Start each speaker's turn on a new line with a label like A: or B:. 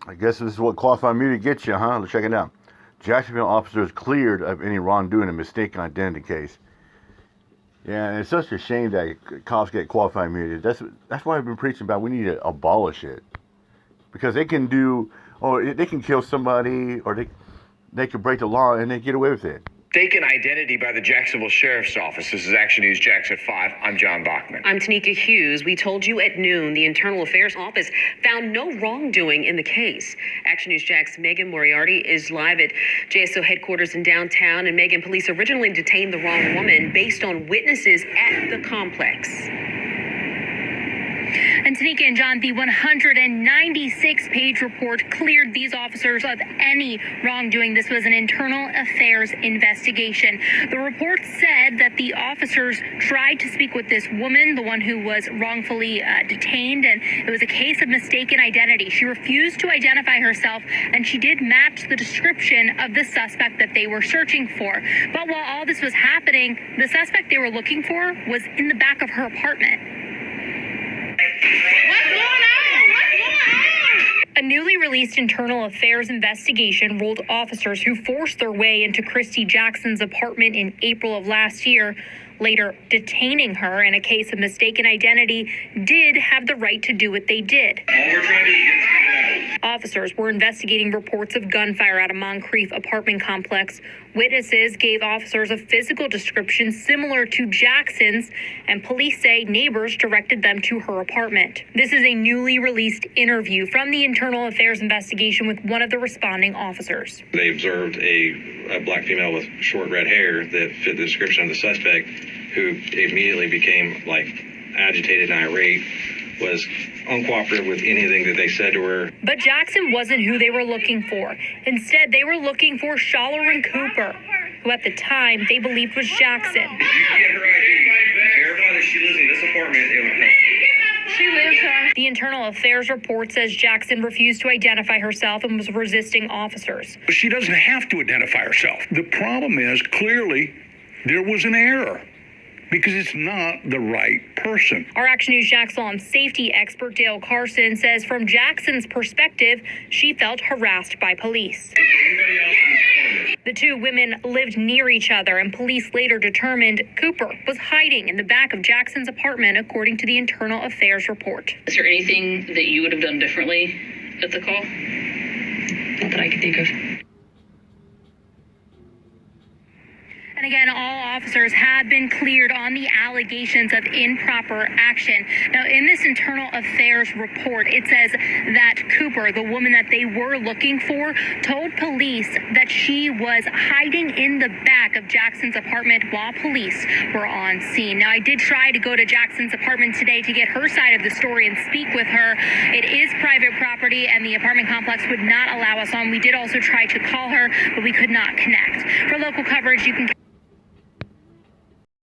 A: I guess this is what qualified immunity gets you, huh? Let's check it out. Jacksonville officers cleared of any wrongdoing in mistaken identity case. Yeah, and it's such a shame that cops get qualified immunity. That's what I've been preaching about. We need to abolish it because they can do, or they can kill somebody, or they can break the law and they get away with it.
B: Mistaken identity by the Jacksonville Sheriff's Office. This is Action News Jackson 5. I'm John Bachman.
C: I'm Tanika Hughes. We told you at noon the Internal Affairs Office found no wrongdoing in the case. Action News Jack's Megan Moriarty is live at JSO headquarters in downtown. And Megan, police originally detained the wrong woman based on witnesses at the complex.
D: And Tanika and John, the 196-page report cleared these officers of any wrongdoing. This was an internal affairs investigation. The report said that the officers tried to speak with this woman, the one who was wrongfully detained, and it was a case of mistaken identity. She refused to identify herself, and she did match the description of the suspect that they were searching for. But while all this was happening, the suspect they were looking for was in the back of her apartment. A newly released internal affairs investigation ruled officers who forced their way into Christy Jackson's apartment in April of last year, later detaining her in a case of mistaken identity, did have the right to do what they did. Officers were investigating reports of gunfire at a Moncrief apartment complex. Witnesses gave officers a physical description similar to Jackson's, and police say neighbors directed them to her apartment. This is a newly released interview from the internal affairs investigation with one of the responding officers.
E: They observed a black female with short red hair that fit the description of the suspect, who immediately became agitated and irate, was uncooperative with anything that they said to her.
D: But Jackson wasn't who they were looking for. Instead, they were looking for Shalloran Cooper, who at the time they believed was Jackson.
E: If you can get her ID, verify that she lives in this apartment, it would help.
D: She lives here. The internal affairs report says Jackson refused to identify herself and was resisting officers.
F: She doesn't have to identify herself. The problem is, clearly, there was an error, because it's not the right person.
D: Our Action News Jack's law and safety expert Dale Carson says from Jackson's perspective, she felt harassed by police. The two women lived near each other, and police later determined Cooper was hiding in the back of Jackson's apartment, according to the internal affairs report.
G: Is there anything that you would have done differently at the call? Not that I could think of.
D: And again, all officers have been cleared on the allegations of improper action. Now, in this internal affairs report, it says that Cooper, the woman that they were looking for, told police that she was hiding in the back of Jackson's apartment while police were on scene. Now, I did try to go to Jackson's apartment today to get her side of the story and speak with her. It is private property, and the apartment complex would not allow us on. We did also try to call her, but we could not connect. For local coverage, you can